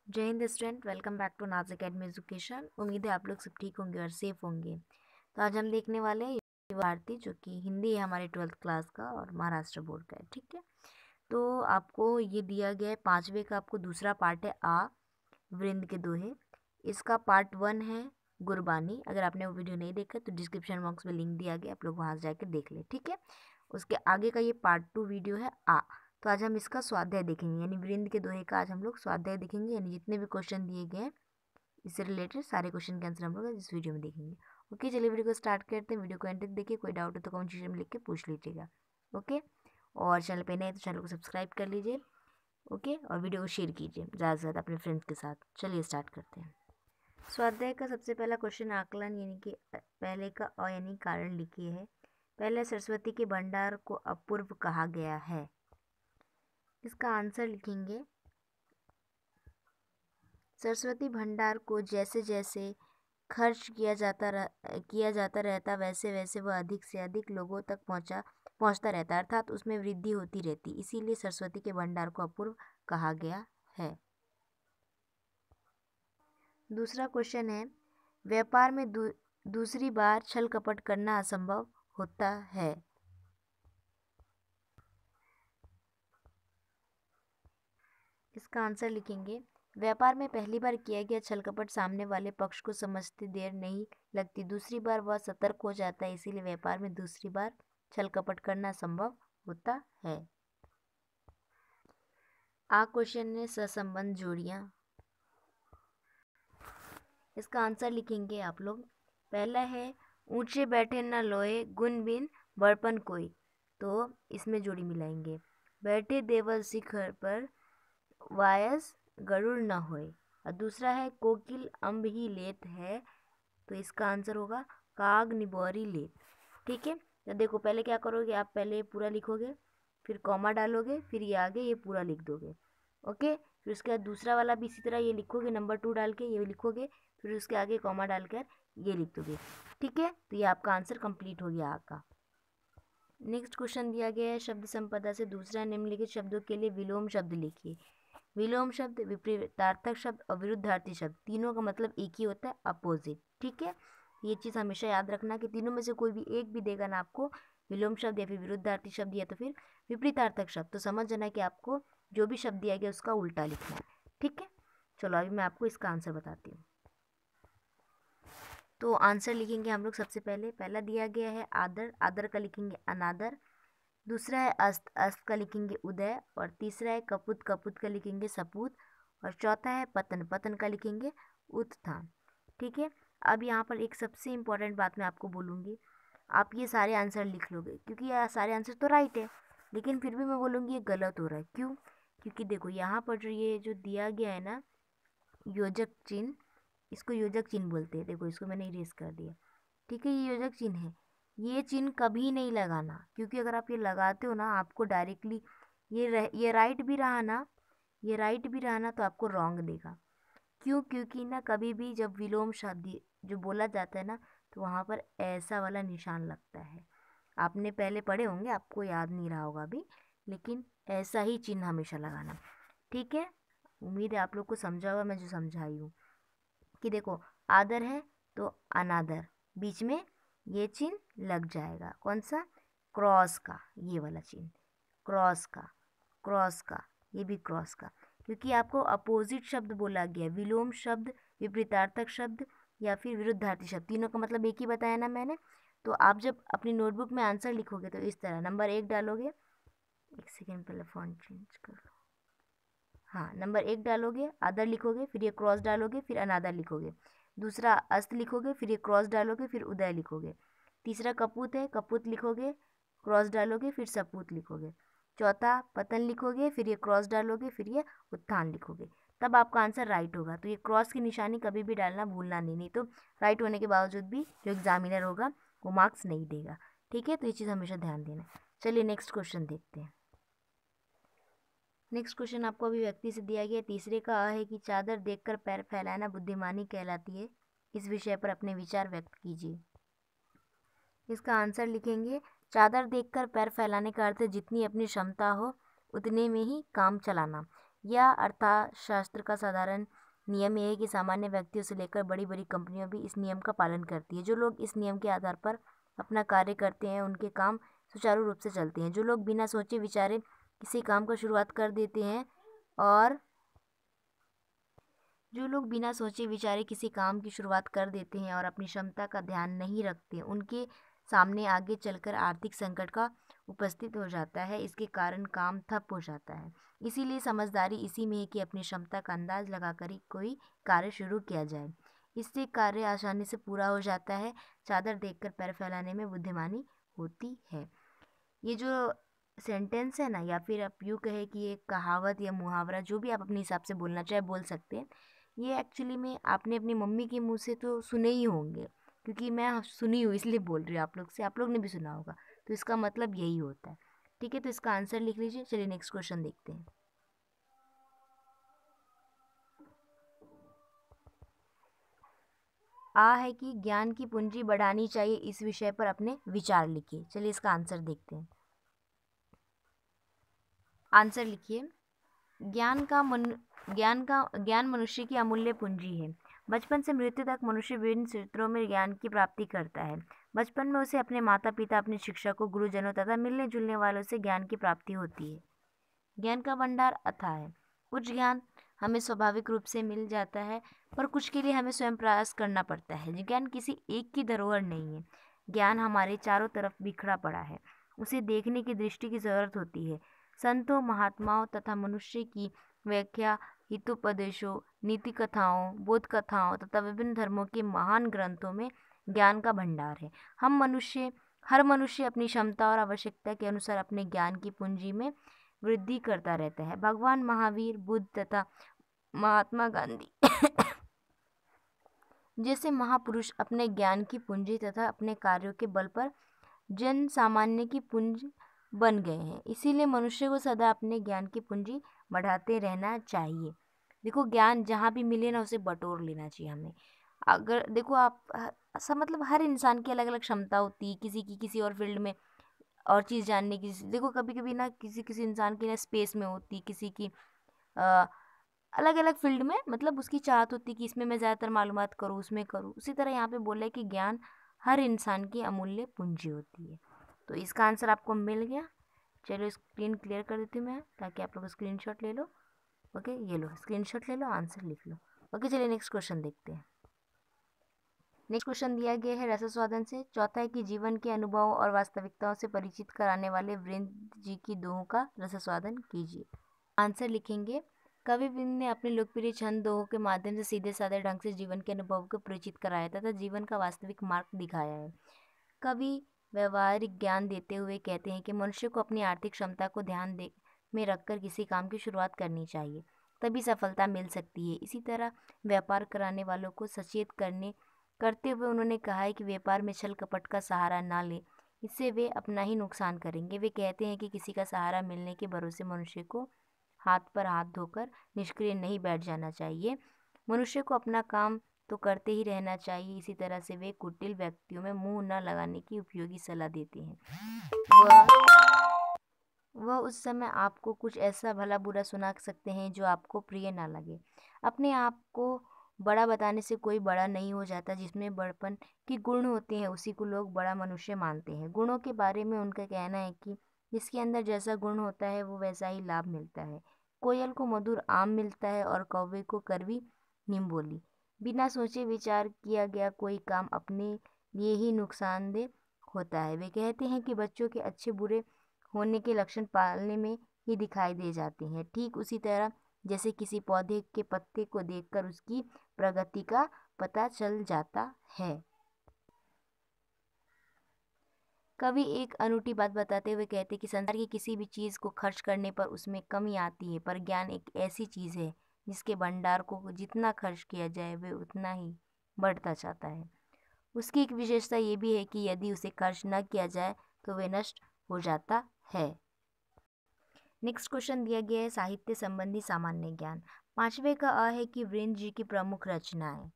जय हिंद student, welcome back to Naaz academy education. उम्मीद है आप लोग सब ठीक होंगे और सेफ होंगे। तो आज हम देखने वाले हैं भारती, जो कि हिंदी है हमारे 12th क्लास का और महाराष्ट्र बोर्ड का है। ठीक है, तो आपको ये दिया गया है 5वें का, आपको दूसरा पार्ट है आ वृंद के दोहे। इसका पार्ट 1 है गुरबानी। अगर आपने वो वीडियो नहीं देखा तो डिस्क्रिप्शन बॉक्स में लिंक दिया गया, आप लोग वहाँ से जाकर देख लें। ठीक है, उसके आगे का ये पार्ट 2 वीडियो है आ। तो आज हम इसका स्वाध्याय देखेंगे, यानी वृंद के दोहे का आज हम लोग स्वाध्याय देखेंगे, यानी जितने भी क्वेश्चन दिए गए हैं इससे रिलेटेड सारे क्वेश्चन के आंसर हम लोग इस वीडियो में देखेंगे। ओके, चलिए वीडियो को स्टार्ट करते हैं। वीडियो को एंड तक देखिए, कोई डाउट हो तो कमेंट सेक्शन में लिख के पूछ लीजिएगा। ओके, और चैनल पे नए हैं तो चैनल को सब्सक्राइब कर लीजिए। ओके, और वीडियो को शेयर कीजिए ज़्यादा से ज़्यादा अपने फ्रेंड्स के साथ। चलिए स्टार्ट करते हैं। स्वाध्याय का सबसे पहला क्वेश्चन आकलन यानी कि पहले का अ यानी कारण लिखिए है। पहले सरस्वती के भंडार को अपूर्व कहा गया है। इसका आंसर लिखेंगे, सरस्वती भंडार को जैसे जैसे खर्च किया जाता रहता वैसे वैसे वह अधिक से अधिक लोगों तक पहुंचता रहता, अर्थात उसमें वृद्धि होती रहती, इसीलिए सरस्वती के भंडार को अपूर्व कहा गया है। दूसरा क्वेश्चन है, व्यापार में दूसरी बार छल कपट करना असंभव होता है। इसका आंसर लिखेंगे, व्यापार में पहली बार किया गया छल कपट सामने वाले पक्ष को समझते देर नहीं लगती, दूसरी बार वह सतर्क हो जाता है, इसीलिए व्यापार में दूसरी बार छल कपट करना संभव होता है। आ क्वेश्चन ने सहसंबंध जोड़ियां। इसका आंसर लिखेंगे आप लोग, पहला है ऊंचे बैठे न लोए गुण बिन बड़पन कोई, तो इसमें जोड़ी मिलाएंगे। बैठे देवल शिखर पर वायस गरुड़ न होए, और दूसरा है कोकिल अम्ब ही लेत है, तो इसका आंसर होगा काग निबोरी लेत। ठीक है, तो देखो पहले क्या करोगे, आप पहले पूरा लिखोगे, फिर कॉमा डालोगे, फिर ये आगे ये पूरा लिख दोगे। ओके, फिर उसके बाद दूसरा वाला भी इसी तरह ये लिखोगे, नंबर 2 डाल के ये लिखोगे, फिर उसके आगे कॉमा डालकर ये लिख दोगे। ठीक है, तो ये आपका आंसर कंप्लीट हो गया आपका। नेक्स्ट क्वेश्चन दिया गया है, शब्द संपदा से दूसरा निम्नलिखित शब्दों के लिए विलोम शब्द लिखिए। विलोम शब्द, विपरीतार्थक शब्द और विरुद्धार्थी शब्द, तीनों का मतलब एक ही होता है, अपोजिट। ठीक है, ये चीज़ हमेशा याद रखना कि तीनों में से कोई भी एक भी देगा ना आपको विलोम शब्द या फिर विरुद्धार्थी शब्द या तो फिर विपरीतार्थक शब्द, तो समझ जाना कि आपको जो भी शब्द दिया गया उसका उल्टा लिखना है। ठीक है, चलो अभी मैं आपको इसका आंसर बताती हूँ। तो आंसर लिखेंगे हम लोग, सबसे पहले पहला दिया गया है आदर, आदर का लिखेंगे अनादर। दूसरा है अस्त, अस्त का लिखेंगे उदय। और तीसरा है कपूत, कपूत का लिखेंगे सपूत। और चौथा है पतन, पतन का लिखेंगे उत्थान। ठीक है, अब यहाँ पर एक सबसे इम्पोर्टेंट बात मैं आपको बोलूँगी, आप ये सारे आंसर लिख लोगे क्योंकि ये सारे आंसर तो राइट है, लेकिन फिर भी मैं बोलूँगी ये गलत हो रहा है। क्यों? क्योंकि देखो यहाँ पर जो दिया गया है ना योजक चिन्ह, इसको योजक चिन्ह बोलते हैं। देखो इसको मैंने इरेज कर दिया। ठीक है, ये योजक चिन्ह है, ये चिन्ह कभी नहीं लगाना, क्योंकि अगर आप ये लगाते हो ना आपको डायरेक्टली ये राइट भी रहा ना, ये राइट भी रहा ना तो आपको रॉन्ग देगा। क्यों? क्योंकि ना कभी भी जब विलोम शब्द जो बोला जाता है ना तो वहाँ पर ऐसा वाला निशान लगता है। आपने पहले पढ़े होंगे, आपको याद नहीं रहा होगा अभी, लेकिन ऐसा ही चिन्ह हमेशा लगाना। ठीक है, उम्मीद है आप लोग को समझा होगा मैं जो समझाई हूँ। कि देखो आदर है तो अनादर, बीच में ये चिन्ह लग जाएगा, कौन सा? क्रॉस का, ये वाला चिन्ह, क्रॉस का, क्रॉस का, ये भी क्रॉस का, क्योंकि आपको अपोजिट शब्द बोला गया, विलोम शब्द, विपरीतार्थक शब्द या फिर विरुद्धार्थी शब्द, तीनों का मतलब एक ही बताया ना मैंने। तो आप जब अपनी नोटबुक में आंसर लिखोगे तो इस तरह नंबर 1 डालोगे, एक सेकेंड पहले फॉन्ट चेंज कर लो, हाँ नंबर 1 डालोगे, आदर लिखोगे, फिर ये क्रॉस डालोगे, फिर अनादर लिखोगे। दूसरा अस्त लिखोगे, फिर ये क्रॉस डालोगे, फिर उदय लिखोगे। तीसरा कपूत है, कपूत लिखोगे, क्रॉस डालोगे, फिर सपूत लिखोगे। चौथा पतन लिखोगे, फिर ये क्रॉस डालोगे, फिर ये उत्थान लिखोगे, तब आपका आंसर राइट होगा। तो ये क्रॉस की निशानी कभी भी डालना भूलना नहीं, नहीं तो राइट होने के बावजूद भी जो एग्जामिनर होगा वो मार्क्स नहीं देगा। ठीक है, तो ये चीज़ हमेशा ध्यान देना। चलिए नेक्स्ट क्वेश्चन देखते हैं। नेक्स्ट क्वेश्चन आपको अभिव्यक्ति से दिया गया, तीसरे का है कि चादर देखकर पैर फैलाना बुद्धिमानी कहलाती है, इस विषय पर अपने विचार व्यक्त कीजिए। इसका आंसर लिखेंगे, चादर देखकर पैर फैलाने का अर्थ है जितनी अपनी क्षमता हो उतने में ही काम चलाना, या अर्थशास्त्र का साधारण नियम यह है कि सामान्य व्यक्तियों से लेकर बड़ी बड़ी कंपनियां भी इस नियम का पालन करती है। जो लोग इस नियम के आधार पर अपना कार्य करते हैं उनके काम सुचारू रूप से चलते हैं। जो लोग बिना सोचे विचारे किसी काम का शुरुआत कर देते हैं और जो लोग बिना सोचे विचारे किसी काम की शुरुआत कर देते हैं और अपनी क्षमता का ध्यान नहीं रखते, उनके सामने आगे चलकर आर्थिक संकट का उपस्थित हो जाता है। इसके कारण काम ठप हो जाता है। इसीलिए समझदारी इसी में है कि अपनी क्षमता का अंदाज लगाकर ही कोई कार्य शुरू किया जाए। इससे कार्य आसानी से पूरा हो जाता है। चादर देखकर पैर फैलाने में बुद्धिमानी होती है। ये जो सेंटेंस है ना, या फिर आप यूँ कहे कि ये कहावत या मुहावरा, जो भी आप अपने हिसाब से बोलना चाहे बोल सकते हैं। ये एक्चुअली में आपने अपनी मम्मी के मुंह से तो सुने ही होंगे, क्योंकि मैं सुनी हूँ इसलिए बोल रही हूँ आप लोग से, आप लोग ने भी सुना होगा। तो इसका मतलब यही होता है। ठीक है, तो इसका आंसर लिख लीजिए। चलिए नेक्स्ट क्वेश्चन देखते हैं। आ है कि ज्ञान की पूंजी बढ़ानी चाहिए, इस विषय पर अपने विचार लिखिए। चलिए इसका आंसर देखते हैं। आंसर लिखिए। ज्ञान मनुष्य की अमूल्य पूंजी है। बचपन से मृत्यु तक मनुष्य विभिन्न क्षेत्रों में ज्ञान की प्राप्ति करता है। बचपन में उसे अपने माता पिता, अपने शिक्षकों, गुरुजनों तथा मिलने जुलने वालों से ज्ञान की प्राप्ति होती है। ज्ञान का भंडार अथाह है। कुछ ज्ञान हमें स्वाभाविक रूप से मिल जाता है, पर कुछ के लिए हमें स्वयं प्रयास करना पड़ता है। ज्ञान किसी एक की धरोहर नहीं है। ज्ञान हमारे चारों तरफ बिखरा पड़ा है। उसे देखने की दृष्टि की जरूरत होती है। संतों, महात्माओं तथा मनुष्य की व्याख्या, हितोपदेशों, नीति कथाओं, बोध कथाओं तथा विभिन्न धर्मों के महान ग्रंथों में ज्ञान का भंडार है। हर मनुष्य अपनी क्षमता और आवश्यकता के अनुसार अपने ज्ञान की पूंजी में वृद्धि करता रहता है। भगवान महावीर, बुद्ध तथा महात्मा गांधी जैसे महापुरुष अपने ज्ञान की पूंजी तथा अपने कार्यों के बल पर जन सामान्य की पूंजी बन गए हैं। इसीलिए मनुष्य को सदा अपने ज्ञान की पूंजी बढ़ाते रहना चाहिए। देखो, ज्ञान जहाँ भी मिले ना उसे बटोर लेना चाहिए हमें। अगर देखो आप ऐसा मतलब हर इंसान की अलग अलग क्षमता होती है, किसी की किसी और फील्ड में और चीज़ जानने की। देखो कभी कभी ना किसी किसी इंसान की ना स्पेस में होती, किसी की अलग अलग फील्ड में, मतलब उसकी चाहत होती कि इसमें मैं ज़्यादातर मालूमात करूँ, उसमें करूँ। उसी तरह यहाँ पे बोला है कि ज्ञान हर इंसान की अमूल्य पूंजी होती है। तो इसका आंसर आपको मिल गया। चलो स्क्रीन क्लियर कर देती हूँ मैं, ताकि आप लोग स्क्रीनशॉट ले लो। ओके, ये लो स्क्रीनशॉट ले लो, आंसर लिख लो। ओके, चलिए नेक्स्ट क्वेश्चन देखते हैं। नेक्स्ट क्वेश्चन दिया गया है रसस्वादन से। चौथा है कि जीवन के अनुभवों और वास्तविकताओं से परिचित कराने वाले वीरेंद्र जी की दोहों का रसस्वादन कीजिए। आंसर लिखेंगे। कवि वीरेंद्र ने अपने लोकप्रिय छंद दोहों के माध्यम से सीधे साधे ढंग से जीवन के अनुभव को परिचित कराया तथा जीवन का वास्तविक मार्ग दिखाया है। कवि व्यवहारिक ज्ञान देते हुए कहते हैं कि मनुष्य को अपनी आर्थिक क्षमता को ध्यान में रखकर किसी काम की शुरुआत करनी चाहिए, तभी सफलता मिल सकती है। इसी तरह व्यापार कराने वालों को सचेत करते हुए उन्होंने कहा है कि व्यापार में छल कपट का सहारा ना लें, इससे वे अपना ही नुकसान करेंगे। वे कहते हैं कि किसी का सहारा मिलने के भरोसे मनुष्य को हाथ पर हाथ धोकर निष्क्रिय नहीं बैठ जाना चाहिए। मनुष्य को अपना काम तो करते ही रहना चाहिए। इसी तरह से वे कुटिल व्यक्तियों में मुंह न लगाने की उपयोगी सलाह देते हैं। वह उस समय आपको कुछ ऐसा भला बुरा सुना सकते हैं जो आपको प्रिय ना लगे। अपने आप को बड़ा बताने से कोई बड़ा नहीं हो जाता। जिसमें बड़पन के गुण होते हैं उसी को लोग बड़ा मनुष्य मानते हैं। गुणों के बारे में उनका कहना है कि जिसके अंदर जैसा गुण होता है वो वैसा ही लाभ मिलता है। कोयल को मधुर आम मिलता है और कौवे को कड़वी नींबोली। बिना सोचे विचार किया गया कोई काम अपने लिए ही नुकसानदेह होता है। वे कहते हैं कि बच्चों के अच्छे बुरे होने के लक्षण पालने में ही दिखाई दे जाते हैं। ठीक उसी तरह जैसे किसी पौधे के पत्ते को देखकर उसकी प्रगति का पता चल जाता है। कवि एक अनूठी बात बताते हुए कहते कि संसार की किसी भी चीज़ को खर्च करने पर उसमें कमी आती है, पर ज्ञान एक ऐसी चीज़ है जिसके भंडार को जितना खर्च किया जाए वह उतना ही बढ़ता जाता है। उसकी एक विशेषता ये भी है कि यदि उसे खर्च न किया जाए तो वह नष्ट हो जाता है। नेक्स्ट क्वेश्चन दिया गया है साहित्य संबंधी सामान्य ज्ञान। पांचवे का अ है कि वीरेंद्र जी की प्रमुख रचनाएं।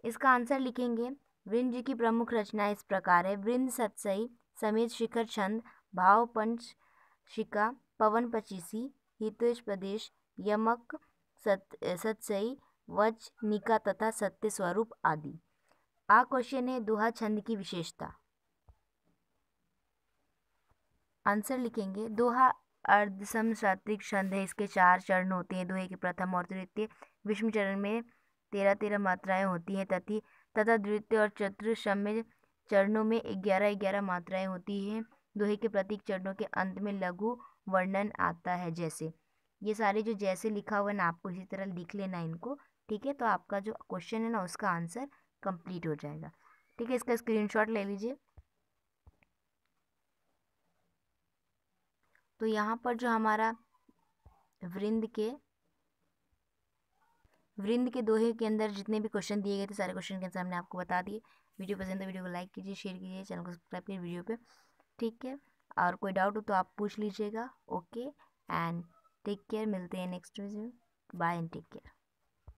इसका आंसर लिखेंगे। वीरेंद्र जी की प्रमुख रचनाएं इस प्रकार है। वृंद सतसई, समेत शिखर छंद, भाव पंचशिका, पवन पचीसी, हितोष प्रदेश, यमक, सतसई, वज, निका तथा सत्य स्वरूप आदि। आ क्वेश्चन है दोहा छंद की विशेषता। आंसर लिखेंगे। दोहा अर्धसम सात्विक छंद है। इसके 4 चरण होते हैं। दोहे के प्रथम और तृतीय विषम चरण में 13-13 मात्राएं होती हैं तथा द्वितीय और चतुर्थ चरणों में 11-11 मात्राएं होती हैं। दोहे के प्रत्येक चरणों के अंत में लघु वर्णन आता है। जैसे ये सारे जो जैसे लिखा हुआ है ना, आपको इसी तरह लिख लेना इनको, ठीक है। तो आपका जो क्वेश्चन है ना, उसका आंसर कंप्लीट हो जाएगा, ठीक है। इसका स्क्रीनशॉट ले लीजिए। तो यहाँ पर जो हमारा वृंद के दोहे के अंदर जितने भी क्वेश्चन दिए गए थे, सारे क्वेश्चन के आंसर हमने आपको बता दिए। वीडियो पसंद है वीडियो को लाइक कीजिए, शेयर कीजिए, चैनल को सब्सक्राइब कीजिए वीडियो पे, ठीक है। और कोई डाउट हो तो आप पूछ लीजिएगा। Okay and take care. मिलते हैं नेक्स्ट वीडियो में। Bye and take care.